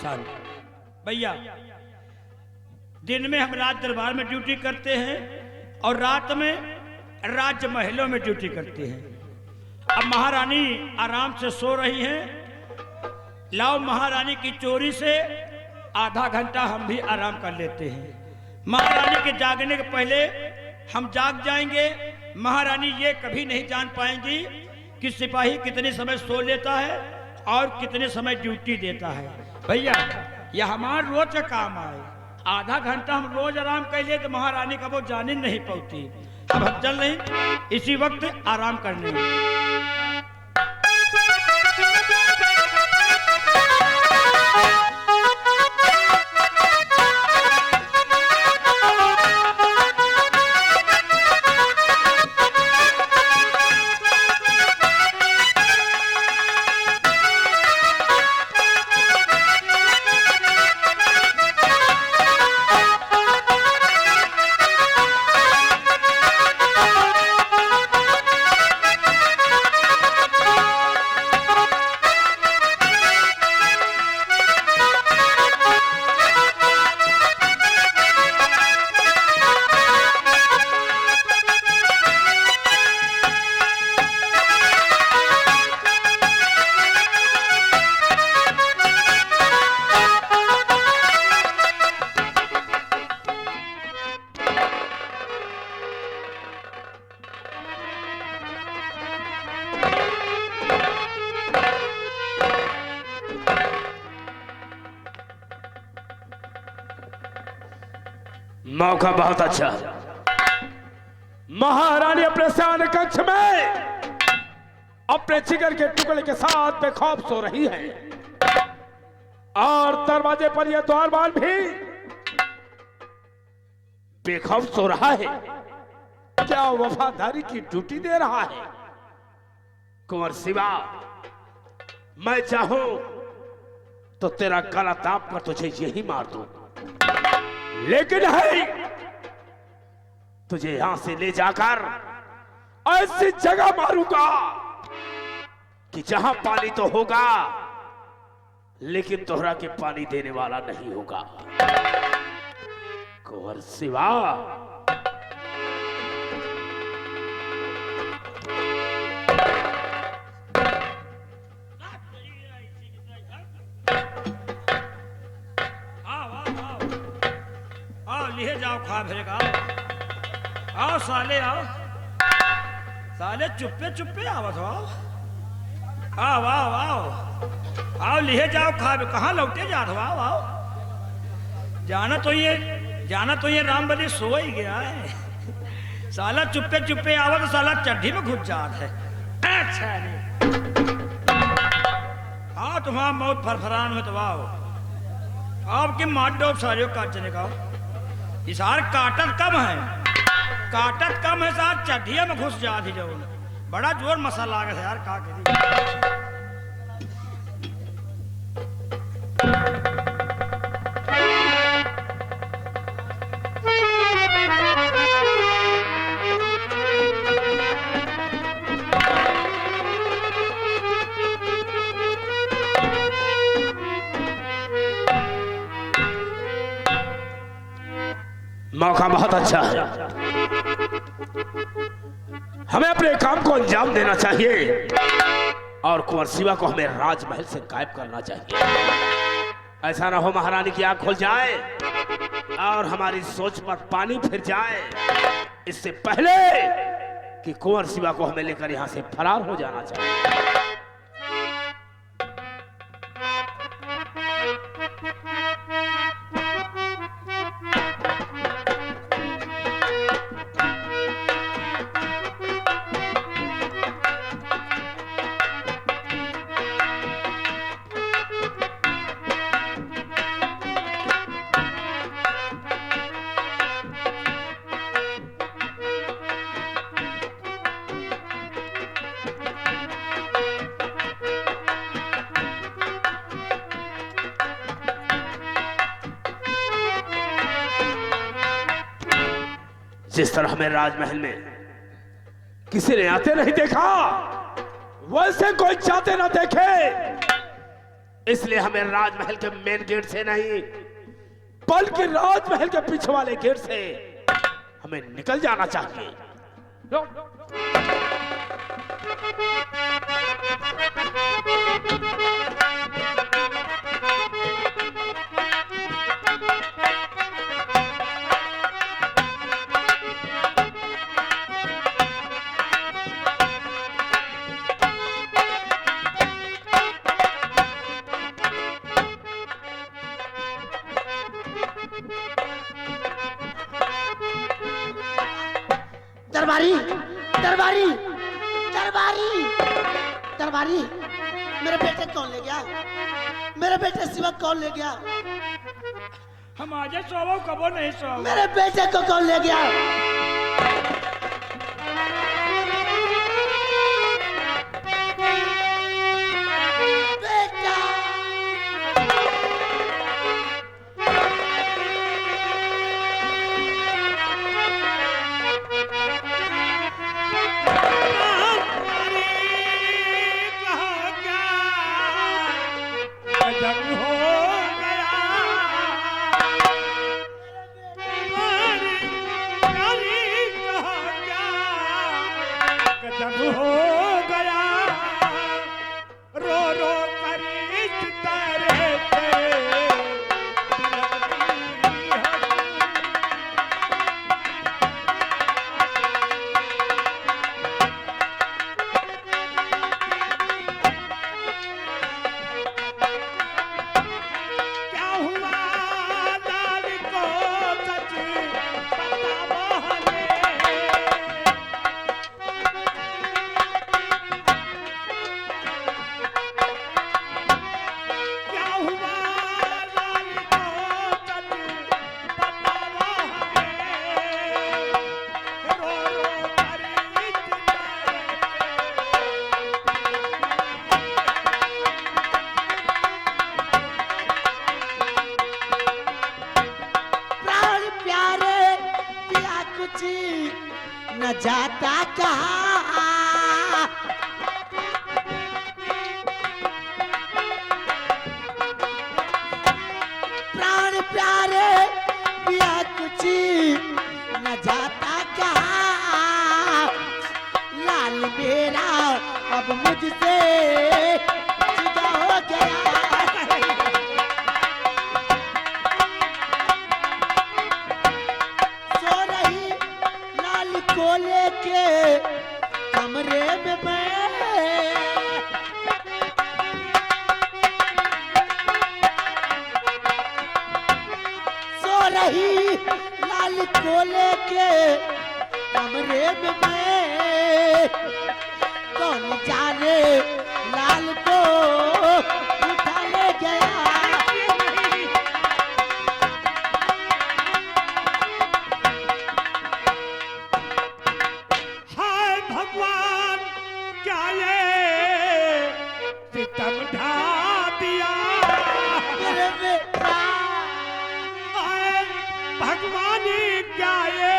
शांत भैया, दिन में हम राज दरबार में ड्यूटी करते हैं और रात में राज्य महलों में ड्यूटी करते हैं। अब महारानी आराम से सो रही हैं, लाओ महारानी की चोरी से आधा घंटा हम भी आराम कर लेते हैं। महारानी के जागने के पहले हम जाग जाएंगे। महारानी ये कभी नहीं जान पाएंगी कि सिपाही कितने समय सो लेता है और कितने समय ड्यूटी देता है। भैया यह हमारा रोज का काम आए, आधा घंटा हम रोज आराम कर ले तो महारानी का वो जाने नहीं पाती। अब हम चल रहे इसी वक्त आराम करने। मौका बहुत अच्छा। महारानी अपने शयन कक्ष में अपने जिगर के टुकड़े के साथ बेखौफ सो रही है और दरवाजे पर यह द्वारपाल भी बेखौफ सो रहा है। क्या वफादारी की ड्यूटी दे रहा है? कुंवर शिवा, मैं चाहूं तो तेरा गला दाब कर तुझे यही मार दूं, लेकिन है तुझे यहां से ले जाकर ऐसी जगह मारूंगा कि जहां पानी तो होगा लेकिन तोहरा के पानी देने वाला नहीं होगा। कुंवर शिवा, लिए जाओ खा भेगा। आओ साले, आओ साले, चुप्पे चुप्पे आवत हो। आओ आओ आओ आओ, लिए जाओ खा। कहाँ लौटे जात हो? आओ आओ। जाना तो ये राम बलि सो ही गया है। साला चुप्पे चुप्पे आवत, साला चड्ढी में घुस जात है। अच्छा आओ, तुम्हारा मौत फरफरान हो तो आओ। आपके मार डोब सारे काटने का इसार काटत कम है सार चढ़िया में घुस जा थी। जो बड़ा जोर मसाला आ गया यार, का मौका बहुत अच्छा है। हमें अपने काम को अंजाम देना चाहिए और कुंवर शिवा को हमें राजमहल से गायब करना चाहिए। ऐसा ना हो महारानी की आंख खुल जाए और हमारी सोच पर पानी फिर जाए। इससे पहले कि कुंवर शिवा को हमें लेकर यहां से फरार हो जाना चाहिए। जिस तरह हमें राजमहल में किसी ने आते नहीं देखा, वैसे कोई जाते ना देखे, इसलिए हमें राजमहल के मेन गेट से नहीं बल्कि राजमहल के पीछे वाले गेट से हमें निकल जाना चाहिए। दरबारी दरबारी दरबारी दरबारी, मेरे बेटे कौन ले गया? मेरे बेटे सिवा कौन ले गया? हम आजे सोवो कबो नहीं सोवो। मेरे बेटे को कौन ले गया? बेटा न जाता कहाँ, प्राण प्यारे पिया कुछ न जाता कहाँ, लाल मेरा अब मुझसे जुदा हो गया। सो रही लाल को लेके कमरे में मैं, सो रही लाल को लेके कमरे में मैं, कौन जाने लाल को उठा ले गया। हाय भगवान क्या ये सितम ढा दिया, मेरे बेटा हाय भगवान क्या ये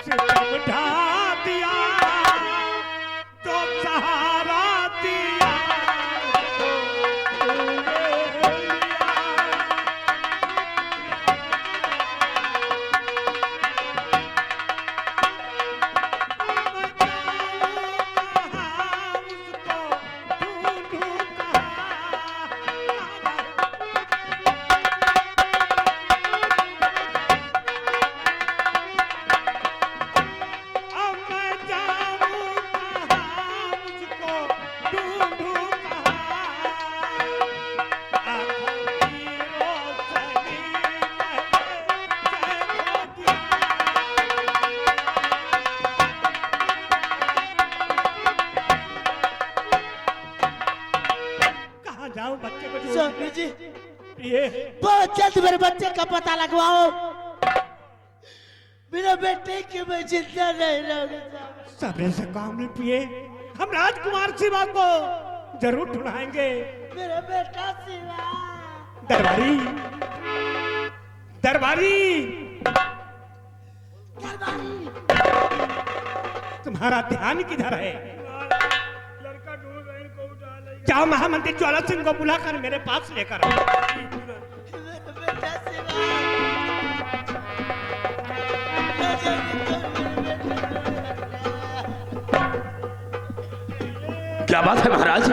सितम ढा दिया, तो सहारा दिया तूने लिया। जाओ बच्चे को ढूंढ स्वामी जी ये बहुत जल्द मेरे बच्चे का पता लगवाओ, मेरे बेटे के मैं जिंदा नहीं रहूंगा। सब्र से काम नहीं पिए, हम राजकुमार शिवा को जरूर ढूंढाएंगे। मेरा बेटा शिवा। दरबारी दरबारी दरबारी तुम्हारा ध्यान किधर है? लड़का ढूंढ रहे, इनको उठा ले। जाओ महामंत्री ज्वाला सिंह को बुलाकर मेरे पास लेकर आओ। मेरा बेटा शिवा। न जाने कौन मेरे बेटे। क्या बात है महाराज?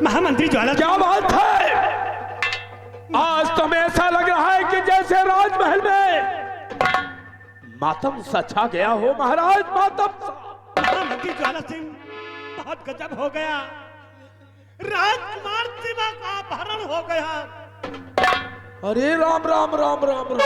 महामंत्री ज्वाला, क्या बात है? आज तो हमें ऐसा लग रहा है कि जैसे राजमहल में मातम सा छा गया हो महाराज, मातम सा। महामंत्री ज्वाला सिंह, बहुत गजब हो गया। राजकुमार शिवा का अपहरण हो गया। अरे राम राम राम राम राम।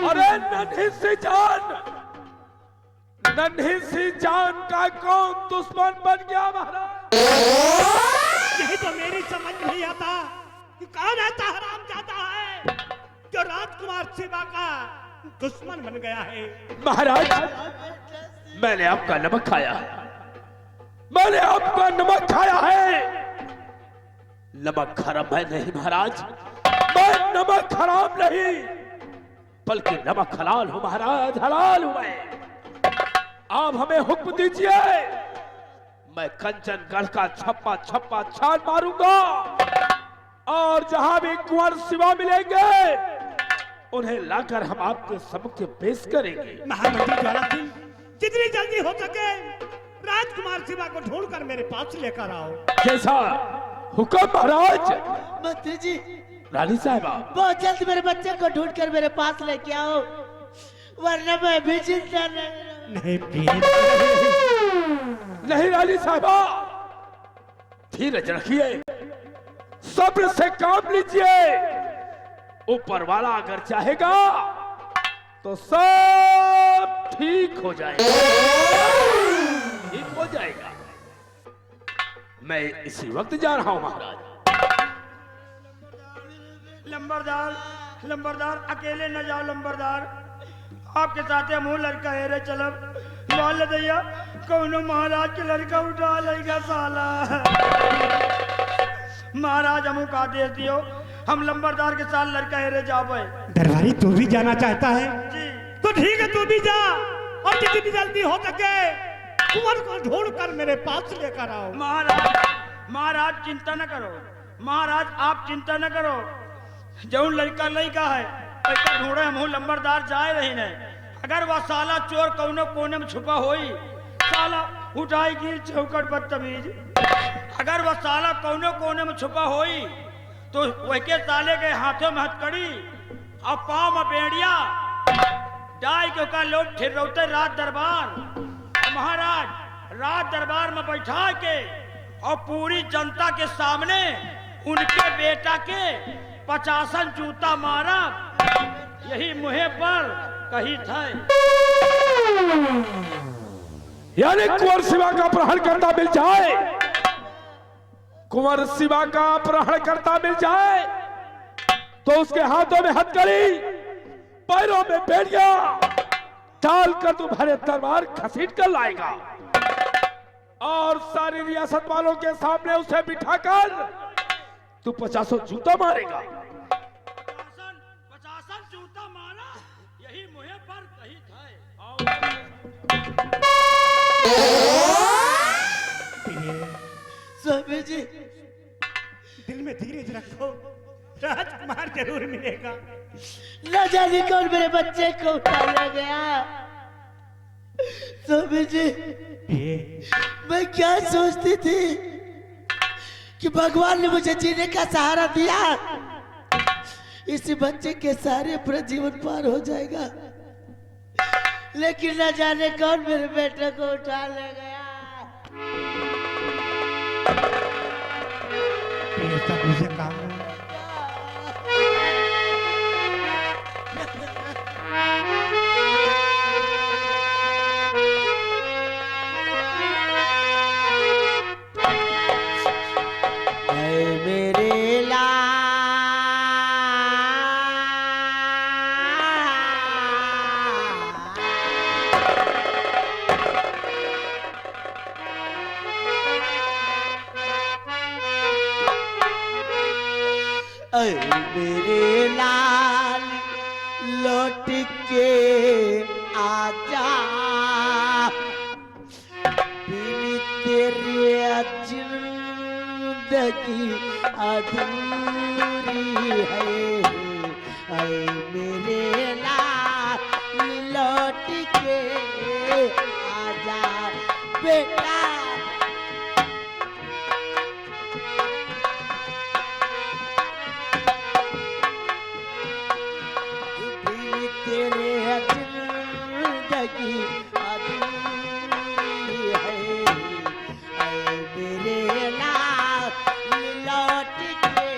अरे नन्ही सी जान का कौन दुश्मन बन गया महाराज? यही तो मेरी समझ नहीं आता कि कौन ऐसा हरामजादा है जो राजकुमार शिवा का दुश्मन बन गया है। महाराज, मैंने आपका नमक खाया है, मैंने आपका नमक खाया है। नमक हराम है नहीं महाराज, मैं नमक हराम नहीं बल्कि नमक हलाल हूं महाराज, हलाल हूं मैं। आप हमें हुक्म दीजिए, मैं कंचनगढ़ का छप्पा छप्पा छान मारूंगा और जहां भी कुंवर शिवा मिलेंगे उन्हें लाकर हम आपके सम्मुख पेश करेंगे। महामंत्री ज्वाला सिंह, जितनी जल्दी हो सके राजकुमार शिवा को ढूंढकर मेरे पास लेकर आओ। जैसा हुक्म महाराज। मंत्री जी, रानी साहिबा, बहुत जल्द मेरे बच्चे को ढूंढ कर मेरे पास लेके आओ, वरना मैं भी जिंदा नहीं। नहीं रानी साहिबा, धीरज रखिए, सब्र से काम लीजिए। ऊपर वाला अगर चाहेगा तो सब ठीक हो जाएगा, ठीक हो जाएगा। मैं इसी वक्त जा रहा हूं महाराज। लंबरदार अकेले न जाओ। लंबरदार, आपके साथ मुंह लड़का है रे, चलब मान दैया कौनो महाराज के लड़का उठा लेगा साला। महाराज हमू का आदेश दियो, हम लंबरदार के साथ लड़का है रे जाबे। दरबारी, तू भी जाना चाहता है? जी। तो ठीक है, तू भी जा और जितनी जल्दी हो सके कुंवर को ढूंढ कर मेरे पास लेकर आओ। महाराज चिंता न करो, महाराज आप चिंता न करो। जो लड़का लड़का है पैसा ढूंढे हम लंबरदार जाए रही ने। अगर वह साला चोर कौनो कोने में छुपा होई, साला उठाएगी चौकट बदतमीज। अगर वह साला कौनो कोने में छुपा होई तो वही साले के हाथों में हथकड़ी और पाँव में बेड़िया डाई के का लोग ठिरौते रात दरबार। महाराज रात दरबार में बैठा के और पूरी जनता के सामने उनके बेटा के 50 जूता मारा, यही मुहे पर कही था। यानी कुंवर शिवा का अपहरण करता मिल जाए, कुंवर शिवा का अपहरण करता मिल जाए तो उसके हाथों में हथकड़ी, पैरों में बेड़िया डालकर तुम्हारे दरबार घसीट कर लाएगा और सारी रियासत वालों के सामने उसे बिठाकर तू 50 जूता मारेगा। 50 जूता मारा, यही मुहे पर कही था। स्वामी जी, दिल में धीरज रखो, राजकुमार जरूर मिलेगा। न जाने कौन मेरे बच्चे को उठा ले गया। स्वामी जी, मैं क्या सोचती थी कि भगवान ने मुझे जीने का सहारा दिया, इसी बच्चे के सारे पूरा जीवन पार हो जाएगा, लेकिन न जाने कौन मेरे बेटे को उठा ले गया। मुझे काम मेरे लाल मेरे लाल लौट के आजा, बिन तेरे अजर जिंदगी अधूरी है। ऐ मेरे लाल लौट के आजा बेटा। दिल तेरे जिंदगी अधूरी है। ऐ मेरे लाल लौट के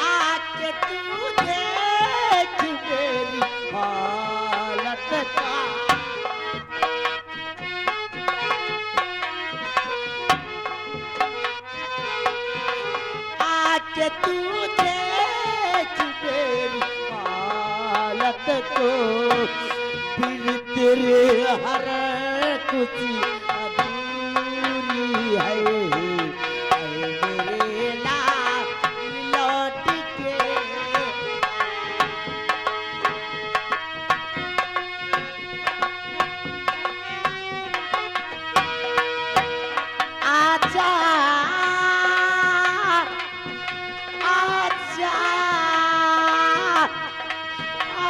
आके तू देख मेरी हालत का। आके तू देख मेरी हालत को। फिर तेरे हर खुशी अधूरी है। ऐ मेरे लाल लौट के आजा आजा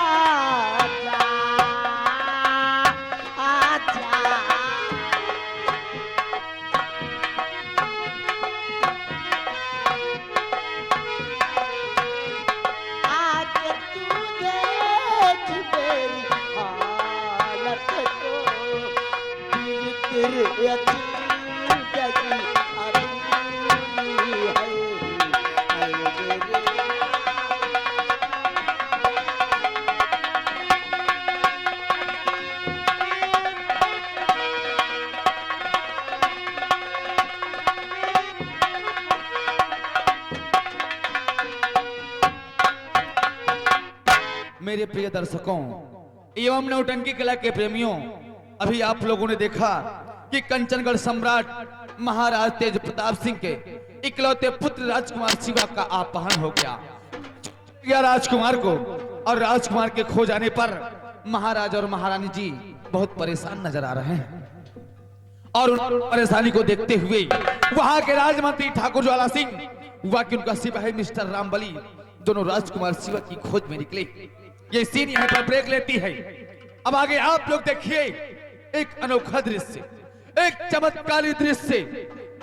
आजा आजा। आके तू देख मेरी हालत को। दिल तेरे जिंदगी अधूरी है। ऐ मेरे मेरे प्रिय दर्शकों एवं नौटंकी कला के प्रेमियों, अभी आप लोगों ने देखा कि कंचनगढ़ सम्राट महाराज तेज प्रताप सिंह के इकलौते पुत्र राजकुमार शिवा का अपहरण हो गया राजकुमार को। और राजकुमार के खो जाने पर महाराज और महारानी जी बहुत परेशान नजर आ रहे हैं। और उन परेशानी को देखते हुए वहां के राजमंत्री ठाकुर ज्वाला सिंह, वहां के उनका सिपाही मिस्टर रामबली, दोनों राजकुमार शिवा की खोज में निकले। ये सीन यहाँ पर ब्रेक लेती है। अब आगे आप लोग देखिए एक अनोखा दृश्य, एक चमत्कारी दृश्य।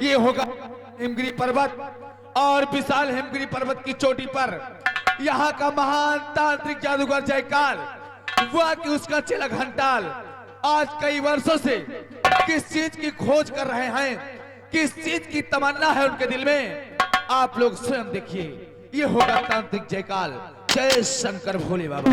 ये होगा हिमगिरी पर्वत, और विशाल हिमगिरी पर्वत की चोटी पर यहाँ का महान तांत्रिक जादूगर जयकाल, वह कि उसका चेला घंटाल आज कई वर्षों से किस चीज की खोज कर रहे हैं, किस चीज की तमन्ना है उनके दिल में, आप लोग स्वयं देखिए। ये होगा तांत्रिक जयकाल। जय शंकर भोले बाबा।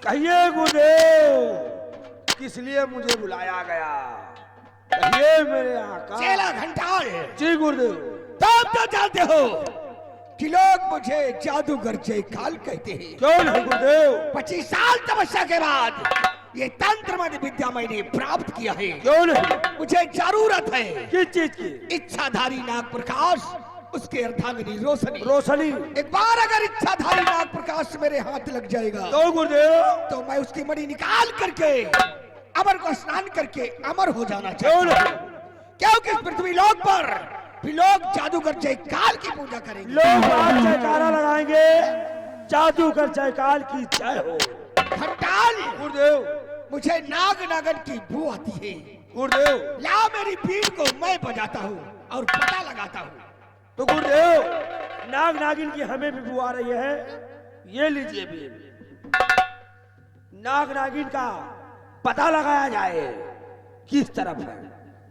कहिए गुरुदेव, किस लिए मुझे बुलाया गया? कहिए मेरे आका। चेला घंटाल, जी गुरुदेव। तुम तो जानते हो कि लोग मुझे जादूगर जयकाल कहते हैं। क्यों नहीं गुरुदेव? 25 साल तपस्या के बाद ये तंत्र मंत्र विद्या मैंने प्राप्त किया है। क्यों नहीं? मुझे जरूरत है किस चीज की? इच्छाधारी नाग प्रकाश, उसके अर्धांगिनी रोशनी। रोशनी। एक बार अगर इच्छाधारी नाग प्रकाश मेरे हाथ लग जाएगा तो गुरुदेव तो मैं उसकी मणि निकाल करके अमर को स्नान करके अमर हो जाना क्यों चाहता हूं। नहीं? क्योंकि इस पृथ्वी लोक पर भी लोग जादूगर जयकाल की पूजा करेंगे। लोग आज जयकारा लगाएंगे, जादूगर जयकाल की जय हो। घंटाल, गुरुदेव मुझे नाग नागन की बू आती है। गुरुदेव। ला मेरी बीन को मैं बजाता हूँ और पता लगाता हूँ। तो गुरुदेव नाग नागिन की हमें भी बू आ रही है, ये लीजिए भी। नाग नागिन का पता लगाया जाए किस तरफ है।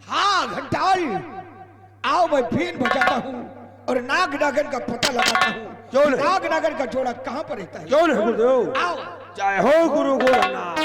हाँ घंटाल, आओ मैं बीन बजाता हूँ और नाग नागन का पता लगाता हूँ। क्यों नहीं? नाग नागन का जोड़ा कहाँ पर रहता है? क्यों नहीं गुरुदेव? आओ। जय हो गुरु गोरखनाथ।